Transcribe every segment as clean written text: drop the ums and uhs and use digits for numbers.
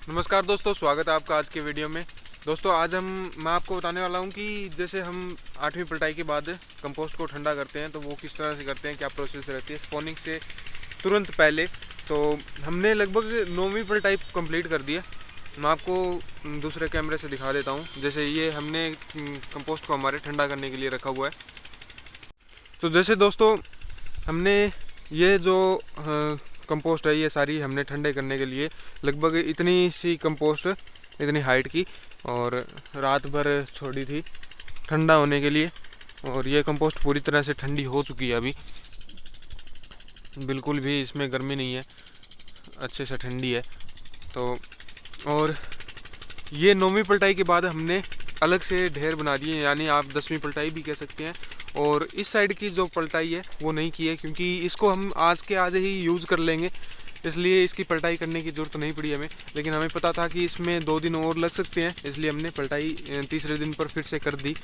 नमस्कार दोस्तों, स्वागत है आपका आज के वीडियो में। दोस्तों आज मैं आपको बताने वाला हूं कि जैसे हम 8वीं पलटाई के बाद कंपोस्ट को ठंडा करते हैं तो वो किस तरह से करते हैं, क्या प्रोसेस रहती है स्पॉनिंग से तुरंत पहले। तो हमने लगभग 9वीं पलटाई कंप्लीट कर दी है। मैं आपको दूसरे कैमरे से दिखा देता हूँ। जैसे ये हमने कंपोस्ट को हमारे ठंडा करने के लिए रखा हुआ है। तो जैसे दोस्तों हमने ये जो कंपोस्ट है ये सारी हमने ठंडे करने के लिए लगभग इतनी सी कंपोस्ट, इतनी हाइट की, और रात भर छोड़ी थी ठंडा होने के लिए। और ये कंपोस्ट पूरी तरह से ठंडी हो चुकी है, अभी बिल्कुल भी इसमें गर्मी नहीं है, अच्छे से ठंडी है। तो और ये 9वीं पलटाई के बाद हमने अलग से ढेर बना दिए, यानी आप 10वीं पलटाई भी कह सकते हैं। और इस साइड की जो पलटाई है वो नहीं की है, क्योंकि इसको हम आज के आज ही यूज़ कर लेंगे, इसलिए इसकी पलटाई करने की ज़रूरत नहीं पड़ी हमें। लेकिन हमें पता था कि इसमें 2 दिन और लग सकते हैं, इसलिए हमने पलटाई तीसरे दिन पर फिर से कर दी।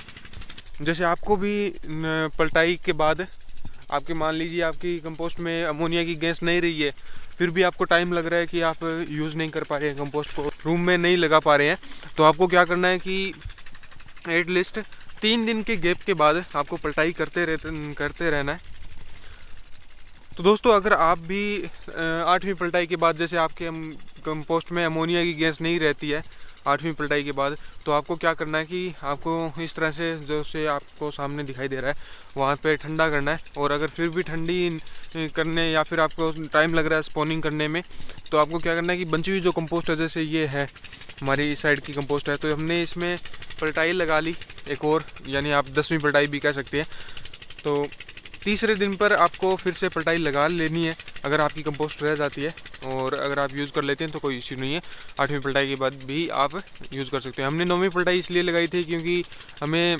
जैसे आपको भी पलटाई के बाद आपके मान लीजिए आपकी कंपोस्ट में अमोनिया की गैस नहीं रही है, फिर भी आपको टाइम लग रहा है कि आप यूज़ नहीं कर पा रहे हैं कंपोस्ट को, रूम में नहीं लगा पा रहे हैं, तो आपको क्या करना है कि एटलीस्ट 3 दिन के गैप के बाद आपको पलटाई करते रहना है। तो दोस्तों अगर आप भी 8वीं पलटाई के बाद, जैसे आपके कंपोस्ट में अमोनिया की गैस नहीं रहती है 8वीं पलटाई के बाद, तो आपको क्या करना है कि आपको इस तरह से जैसे आपको सामने दिखाई दे रहा है वहाँ पे ठंडा करना है। और अगर फिर भी ठंडी करने या फिर आपको टाइम लग रहा है स्पॉनिंग करने में, तो आपको क्या करना है कि बची हुई जो कंपोस्ट है, जैसे ये है हमारी इस साइड की कंपोस्ट है, तो हमने इसमें पलटाई लगा ली एक और, यानी आप 10वीं पलटाई भी कह सकते हैं। तो तीसरे दिन पर आपको फिर से पलटाई लगा लेनी है अगर आपकी कंपोस्ट रह जाती है, और अगर आप यूज़ कर लेते हैं तो कोई इश्यू नहीं है। 8वीं पलटाई के बाद भी आप यूज़ कर सकते हैं। हमने 9वीं पलटाई इसलिए लगाई थी क्योंकि हमें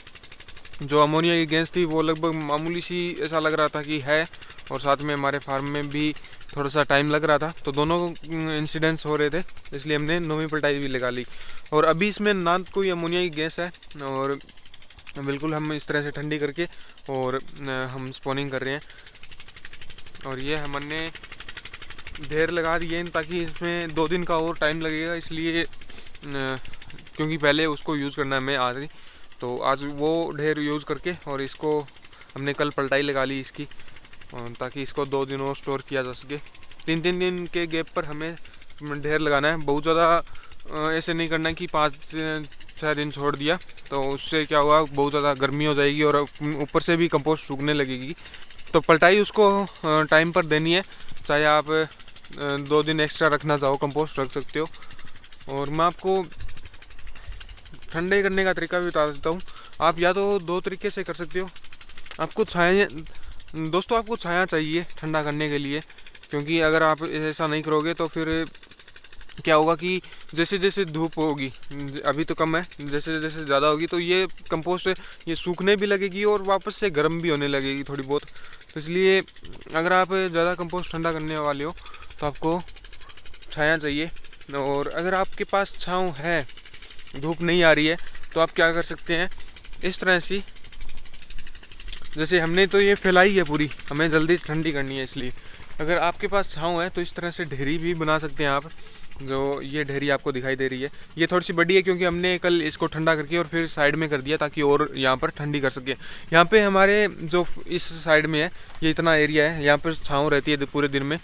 जो अमोनिया की गैस थी वो लगभग मामूली सी ऐसा लग रहा था कि है, और साथ में हमारे फार्म में भी थोड़ा सा टाइम लग रहा था, तो दोनों इंसिडेंट्स हो रहे थे, इसलिए हमने 9वीं पलटाई भी लगा ली। और अभी इसमें ना कोई अमोनिया की गैस है, और बिल्कुल हम इस तरह से ठंडी करके और हम स्पॉनिंग कर रहे हैं। और ये हमने ढेर लगा दिए ताकि इसमें 2 दिन का और टाइम लगेगा, इसलिए क्योंकि पहले उसको यूज़ करना है हमें आज ही, तो आज वो ढेर यूज़ करके और इसको हमने कल पलटाई लगा ली इसकी, ताकि इसको 2 दिन और स्टोर किया जा सके। 3-3 दिन के गैप पर हमें ढेर लगाना है, बहुत ज़्यादा ऐसे नहीं करना कि 5-6 दिन छोड़ दिया, तो उससे क्या हुआ, बहुत ज़्यादा गर्मी हो जाएगी और ऊपर से भी कंपोस्ट सूखने लगेगी। तो पलटाई उसको टाइम पर देनी है, चाहे आप 2 दिन एक्स्ट्रा रखना चाहो कंपोस्ट रख सकते हो। और मैं आपको ठंडे करने का तरीका भी बता देता हूँ। आप या तो 2 तरीके से कर सकते हो। आपको छाया, दोस्तों आपको छाया चाहिए ठंडा करने के लिए, क्योंकि अगर आप ऐसा नहीं करोगे तो फिर क्या होगा कि जैसे जैसे धूप होगी, अभी तो कम है, जैसे जैसे ज़्यादा होगी तो ये कंपोस्ट ये सूखने भी लगेगी और वापस से गर्म भी होने लगेगी थोड़ी बहुत। तो इसलिए अगर आप ज़्यादा कंपोस्ट ठंडा करने वाले हो तो आपको छाया चाहिए। और अगर आपके पास छाँव है, धूप नहीं आ रही है, तो आप क्या कर सकते हैं, इस तरह से, जैसे हमने तो ये फैलाई है पूरी, हमें जल्दी ठंडी करनी है, इसलिए अगर आपके पास छाँव है तो इस तरह से ढेरी भी बना सकते हैं आप। जो ये ढेरी आपको दिखाई दे रही है ये थोड़ी सी बड़ी है, क्योंकि हमने कल इसको ठंडा करके और फिर साइड में कर दिया ताकि और यहाँ पर ठंडी कर सके। यहाँ पे हमारे जो इस साइड में है ये इतना एरिया है, यहाँ पर छाँव रहती है पूरे दिन में,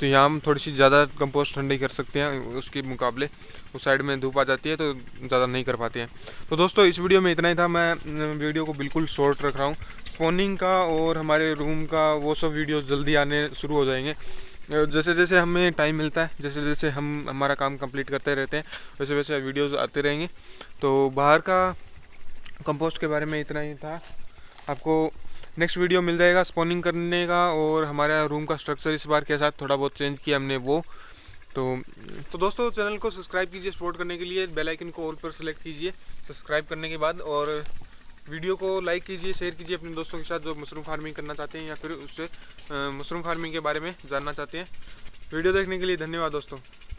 तो यहाँ हम थोड़ी सी ज़्यादा कंपोस्ट ठंडी कर सकते हैं उसके मुकाबले। उस साइड में धूप आ जाती है तो ज़्यादा नहीं कर पाते हैं। तो दोस्तों इस वीडियो में इतना ही था। मैं वीडियो को बिल्कुल शॉर्ट रख रहा हूँ। स्पॉनिंग का और हमारे रूम का वो सब वीडियोस जल्दी आने शुरू हो जाएंगे। जैसे जैसे हमें टाइम मिलता है, जैसे जैसे हम हमारा काम कंप्लीट करते रहते हैं, वैसे वैसे वीडियोस आते रहेंगे। तो बाहर का कंपोस्ट के बारे में इतना ही था। आपको नेक्स्ट वीडियो मिल जाएगा स्पॉनिंग करने का, और हमारा रूम का स्ट्रक्चर इस बार के साथ थोड़ा बहुत चेंज किया हमने वो। तो दोस्तों चैनल को सब्सक्राइब कीजिए सपोर्ट करने के लिए, बेल आइकन को ऑल पर सेलेक्ट कीजिए सब्सक्राइब करने के बाद, और वीडियो को लाइक कीजिए, शेयर कीजिए अपने दोस्तों के साथ जो मशरूम फार्मिंग करना चाहते हैं या फिर उससे मशरूम फार्मिंग के बारे में जानना चाहते हैं। वीडियो देखने के लिए धन्यवाद दोस्तों।